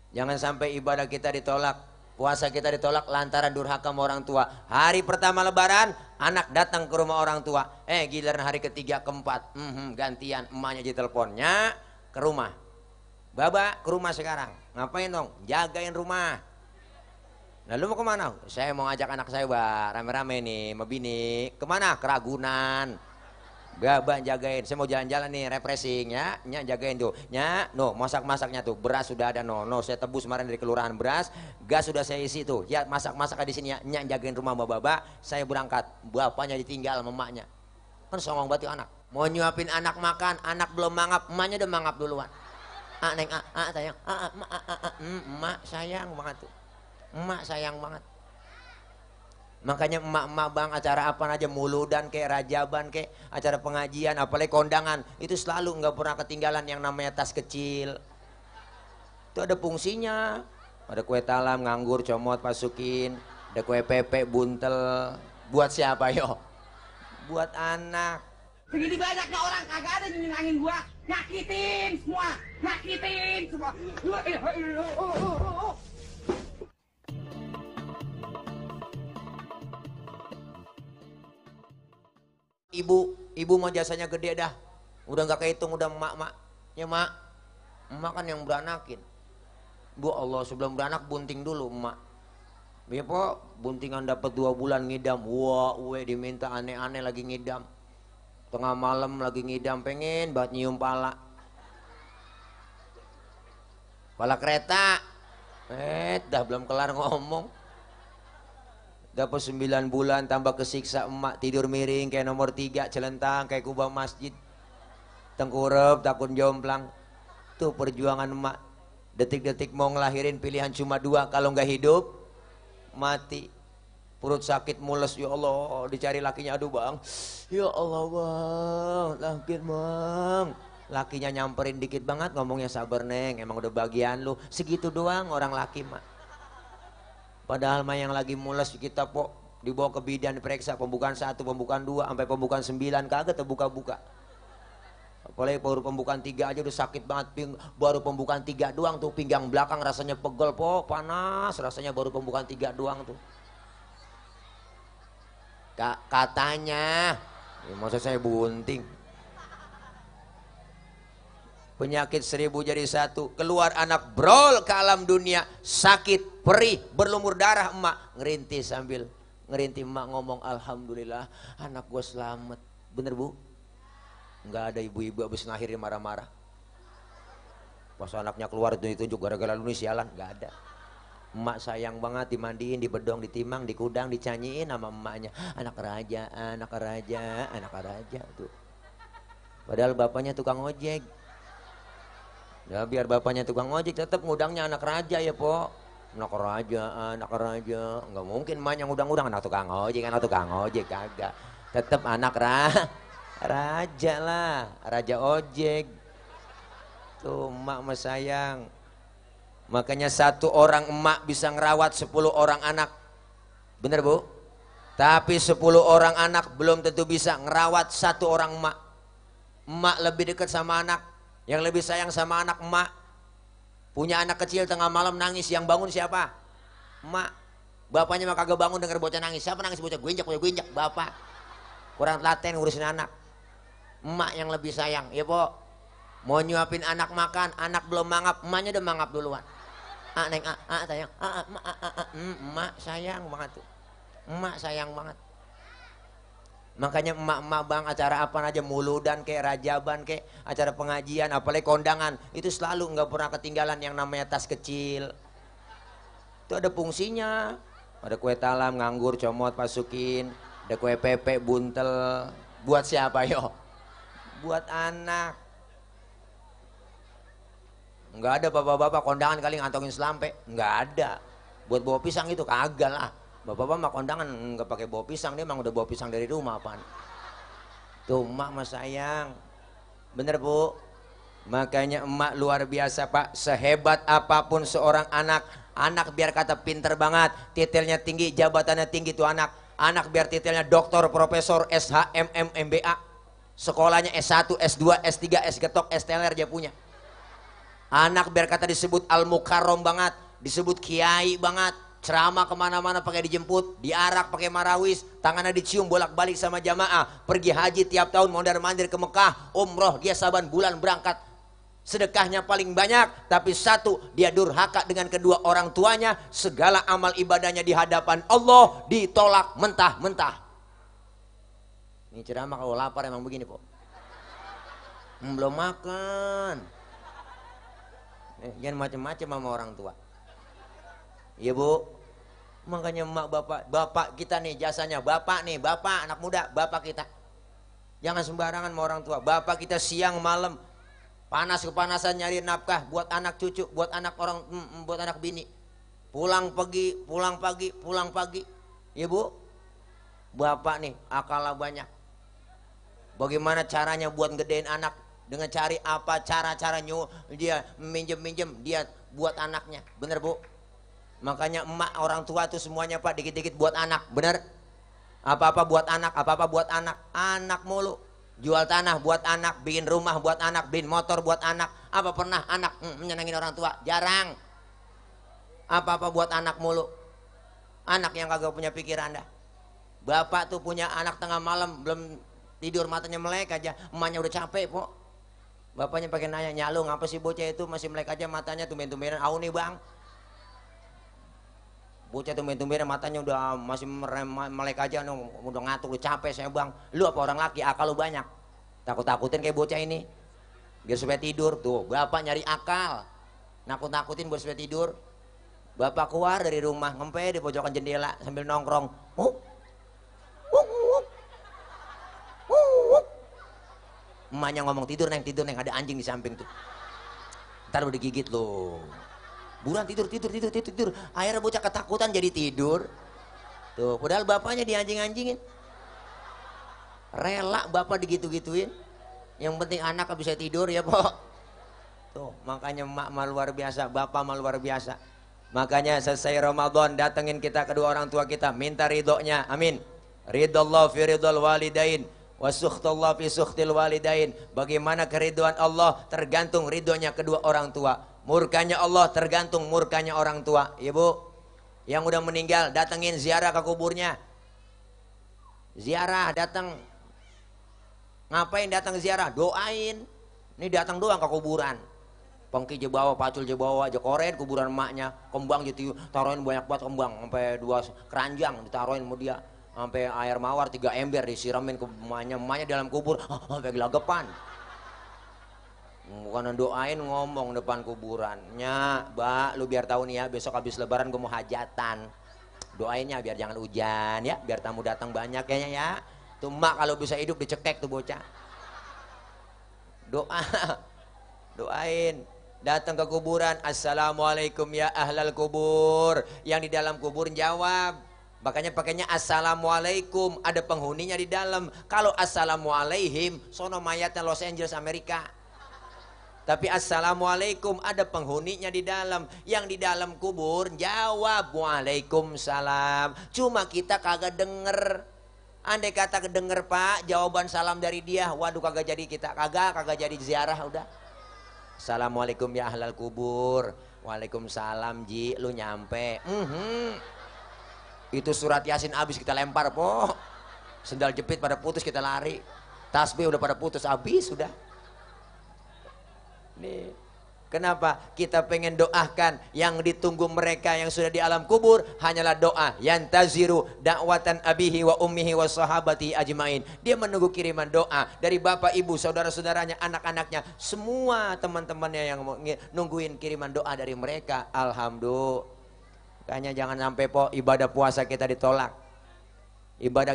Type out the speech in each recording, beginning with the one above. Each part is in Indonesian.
Jangan sampai ibadah kita ditolak, puasa kita ditolak lantaran durhaka sama orang tua. Hari pertama lebaran, anak datang ke rumah orang tua. Giliran hari ketiga, keempat, gantian emaknya di teleponnya ke rumah. Baba ke rumah sekarang. Ngapain dong? Jagain rumah. Nah lu mau kemana? Saya mau ngajak anak saya rame-rame nih sama bini. Kemana? Ke Ragunan. Baba jagain, saya mau jalan-jalan nih refreshing ya, jagain tuh, no masak-masaknya tuh, beras sudah ada, no saya tebus kemarin dari kelurahan beras, gas sudah saya isi tuh, ya masak-masak di sini ya, jagain rumah baba, saya berangkat, bapaknya ditinggal emaknya, kan songong banget anak, mau nyuapin anak makan, anak belum mangap, emaknya udah mangap duluan, neng sayang, emak sayang banget tuh, emak sayang banget. Makanya emak-emak bang acara apa aja muludan kayak rajaban kayak acara pengajian apalagi kondangan itu selalu nggak pernah ketinggalan yang namanya tas kecil. Itu ada fungsinya. Ada kue talam nganggur comot masukin, ada kue pepe buntel. Buat siapa yo? Buat anak. Segini banyaknya orang kagak ada yang nyenangin gua, nyakitin semua, nyakitin semua. Ibu mau jasanya gede dah. Udah nggak kehitung udah emak-emak. Ya mak, emak kan yang beranakin. Bu Allah sebelum beranak bunting dulu emak. Ya po, buntingan dapat 2 bulan ngidam. Wah, diminta aneh-aneh lagi ngidam. Tengah malam lagi ngidam pengen banget nyium pala. Pala kereta. Dah belum kelar ngomong. Dapat 9 bulan tambah kesiksa emak tidur miring kayak nomor 3 celentang kayak kubah masjid. Tengkurep takut jomplang. Tuh perjuangan emak. Detik-detik mau ngelahirin pilihan cuma 2, kalau nggak hidup mati. Perut sakit mules, ya Allah dicari lakinya, aduh bang, ya Allah bang, sakit bang. Lakinya nyamperin dikit banget ngomongnya, sabar neng, emang udah bagian lu. Segitu doang orang laki mak. Padahal mah yang lagi mules kita po dibawa ke bidan diperiksa pembukaan 1, pembukaan 2 sampai pembukaan 9 kagak terbuka-buka. Apalagi baru pembukaan 3 aja udah sakit banget, baru pembukaan 3 doang tuh pinggang belakang rasanya pegel po, panas rasanya baru pembukaan 3 doang tuh. Katanya, ya masa saya bunting. Penyakit 1000 jadi 1, keluar anak brol ke alam dunia, sakit, perih, berlumur darah emak, ngerintih sambil ngerintih emak ngomong alhamdulillah anak gue selamat. Bener bu? Nggak ada ibu-ibu abis ngelahirin marah-marah. Pas anaknya keluar ditunjuk gara-gara lu nih sialan, nggak ada. Emak sayang banget dimandiin, dibedong, ditimang, dikudang, dicanyiin sama emaknya. Anak raja, anak raja, anak raja tuh. Padahal bapaknya tukang ojek. Ya biar bapaknya tukang ojek tetap ngudangnya anak raja ya po. Anak raja, anak raja. Nggak mungkin emaknya ngudang-ngudang anak tukang ojek kagak. Tetap anak raja lah, raja ojek. Tuh emak mah sayang. Makanya 1 orang emak bisa ngerawat 10 orang anak. Bener bu? Tapi 10 orang anak belum tentu bisa ngerawat 1 orang emak. Emak lebih dekat sama anak. Yang lebih sayang sama anak emak. Punya anak kecil tengah malam nangis, yang bangun siapa? Emak. Bapaknya mah kagak bangun denger bocah nangis. Siapa nangis bocah? Gue injak, bapak. Kurang telaten ngurusin anak. Emak yang lebih sayang, ya po. Mau nyuapin anak makan, anak belum mangap, emaknya udah mangap duluan. Neng sayang, emak sayang banget tuh, emak sayang banget. Makanya emak-emak bang acara apa aja muludan kayak rajaban kayak acara pengajian apalagi kondangan itu selalu nggak pernah ketinggalan yang namanya tas kecil. Itu ada fungsinya. Ada kue talam nganggur comot masukin, ada kue pepe buntel. Buat siapa yo? Buat anak. Enggak ada bapak-bapak kondangan kali ngantongin selampe, enggak ada. Buat bawa pisang itu kagak lah. Bapak-bapak mah kondangan enggak pakai bawa pisang, dia emang udah bawa pisang dari rumah apaan. Tuh emak mah sayang. Bener bu? Makanya emak luar biasa pak. Sehebat apapun seorang anak, anak biar kata pinter banget, titelnya tinggi, jabatannya tinggi tuh anak. Anak biar titelnya doktor, profesor, SH, MM, MBA. Sekolahnya S1, S2, S3, S getok, S teler dia punya. Anak biar kata disebut al-mukarrom banget, disebut kiai banget, ceramah kemana-mana pakai dijemput, diarak pakai marawis, tangannya dicium bolak-balik sama jamaah, pergi haji tiap tahun mondar-mandir ke Mekah, umroh dia saban bulan berangkat. Sedekahnya paling banyak, tapi satu, dia durhaka dengan kedua orang tuanya, segala amal ibadahnya di hadapan Allah ditolak mentah-mentah. Ini ceramah kalau lapar emang begini, Pak. Belum makan. Jangan macam-macam sama orang tua. Iya, Bu. Makanya emak bapak kita nih jasanya, bapak nih, bapak anak muda, bapak kita. Jangan sembarangan sama orang tua. Bapak kita siang malam panas kepanasan nyari nafkah buat anak cucu, buat anak orang, buat anak bini. Pulang pagi, pulang pagi, pulang pagi. Iya, Bu. Bapak nih akalnya banyak. Bagaimana caranya buat ngedein anak, dengan cari apa cara-cara dia minjem dia buat anaknya, bener Bu? Makanya emak orang tua tuh semuanya Pak dikit-dikit buat anak, bener? Apa-apa buat anak, apa-apa buat anak, anak mulu. Jual tanah buat anak, bikin rumah buat anak, bikin motor buat anak. Apa pernah anak menyenangin orang tua? Jarang. Apa-apa buat anak mulu. Anak yang kagak punya pikiran dah. Bapak tuh punya anak tengah malam belum tidur matanya melek aja, emaknya udah capek Pok. Bapaknya pakai nanya, "Nyalu ngapa sih bocah itu masih melek aja matanya tumben-tumbenan?" "Au nih Bang." Bocah tumben-tumbenan matanya udah masih melek aja, udah ngantuk, udah capek saya Bang. Lu apa orang laki, akal lu banyak. Takut-takutin kayak bocah ini. Biar supaya tidur. Tuh, bapak nyari akal. Nakut-nakutin buat supaya tidur. Bapak keluar dari rumah, ngempe di pojokan jendela sambil nongkrong. Emaknya ngomong, tidur neng, ada anjing di samping tuh. Ntar udah digigit loh. Buruan tidur. Akhirnya bocah ketakutan jadi tidur. Tuh, padahal bapaknya dianjing-anjingin. Rela bapak digitu-gituin. Yang penting anak bisa tidur ya Pok. Tuh, makanya emak mah luar biasa, bapak mah luar biasa. Makanya selesai Ramadan datengin kita kedua orang tua kita, minta ridhonya. Amin. Ridallah fi ridal walidain. Wasuhtullah fi suhtil walidain. Bagaimana keriduan Allah tergantung ridhonya kedua orang tua. Murkanya Allah tergantung murkanya orang tua. Ya Bu, yang udah meninggal datengin ziarah ke kuburnya. Ziarah datang. Ngapain datang ziarah? Doain. Ini datang doang ke kuburan. Pengki je bawa, pacul je bawa, je koren kuburan emaknya. Kembang jadi taruhin banyak banget kembang, sampai 2 keranjang ditaruhin sama dia. Sampai air mawar 3 ember disiramin ke emaknya dalam kubur, sampai gelagapan. Bukan doain, ngomong depan kuburannya, "Mbak, lu biar tahu nih ya, besok habis lebaran gue mau hajatan. Doainnya biar jangan hujan ya, biar tamu datang banyak kayaknya ya." Tuh emak kalau bisa hidup dicekek tuh bocah. Doain. Datang ke kuburan, "Assalamualaikum ya ahlal kubur." Yang di dalam kubur jawab. Makanya pakainya assalamualaikum, ada penghuninya di dalam. Kalau assalamualaihim, sono mayatnya Los Angeles Amerika. Tapi assalamualaikum ada penghuninya di dalam. Yang di dalam kubur jawab waalaikumsalam. Cuma kita kagak denger. Andai kata kedenger Pak jawaban salam dari dia, waduh kagak jadi kita, kagak jadi ziarah udah. Assalamualaikum ya ahlal kubur. Waalaikumsalam Ji, lu nyampe. Itu surat Yasin habis kita lempar Po. Sendal jepit pada putus kita lari. Tasbih udah pada putus habis sudah. Nih, kenapa kita pengen doakan yang ditunggu mereka yang sudah di alam kubur hanyalah doa yantaziru da'watan abihi wa ummihi wa sahabati ajmain. Dia menunggu kiriman doa dari bapak ibu saudara-saudaranya anak-anaknya semua teman-temannya yang nungguin kiriman doa dari mereka. Alhamdulillah. Makanya jangan sampai Po ibadah puasa kita ditolak. Ibadah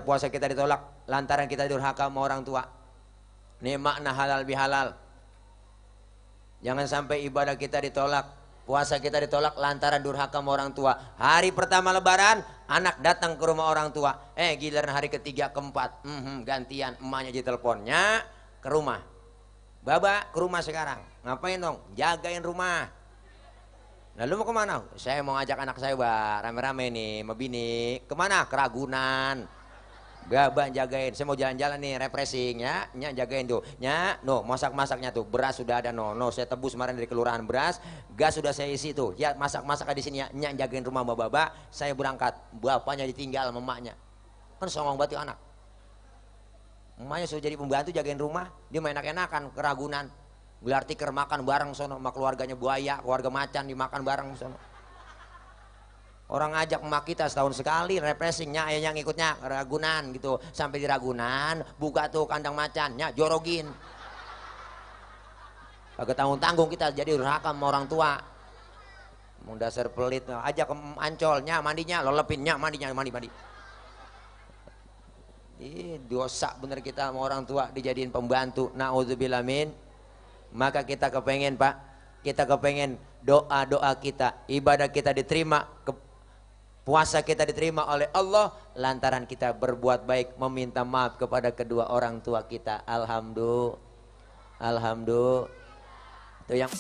puasa kita ditolak lantaran kita durhaka sama orang tua. Ini makna halal bihalal. Jangan sampai ibadah kita ditolak, puasa kita ditolak lantaran durhaka sama orang tua. Hari pertama lebaran, anak datang ke rumah orang tua. Giliran hari ketiga, keempat, gantian emaknya di teleponnya ke rumah. "Baba, ke rumah sekarang." "Ngapain dong?" "Jagain rumah." "Nah lu mau kemana?" "Saya mau ngajak anak saya rame-rame nih sama bini." "Kemana?" "Ke Ragunan." Baba jagain, saya mau jalan-jalan nih refreshing ya, nya jagain tuh, nya, no masak-masaknya tuh, beras sudah ada, no saya tebus kemarin dari kelurahan beras, gas sudah saya isi tuh, ya masak-masak di sini ya, nya jagain rumah Baba, saya berangkat, bapaknya ditinggal mamanya, kan songong banget anak, emaknya sudah jadi pembantu jagain rumah, dia main enak-enakan ke Ragunan, gelar tikar makan bareng sono, sama keluarganya buaya, keluarga macan dimakan bareng sono. Orang ngajak emak kita setahun sekali refreshingnya ayahnya ngikutnya ke Ragunan gitu. Sampai di Ragunan buka tuh kandang macannya jorogin. Kagak tanggung-tanggung kita jadi durhaka sama orang tua. Mau dasar pelit ajak ke Ancolnya mandinya lolepinnya mandinya mandi. Ih, dosa bener kita sama orang tua dijadiin pembantu. Nauzubillah min. Maka kita kepengen Pak, kita kepengen doa-doa kita, ibadah kita diterima, puasa kita diterima oleh Allah lantaran kita berbuat baik, meminta maaf kepada kedua orang tua kita. Alhamdulillah. Itu yang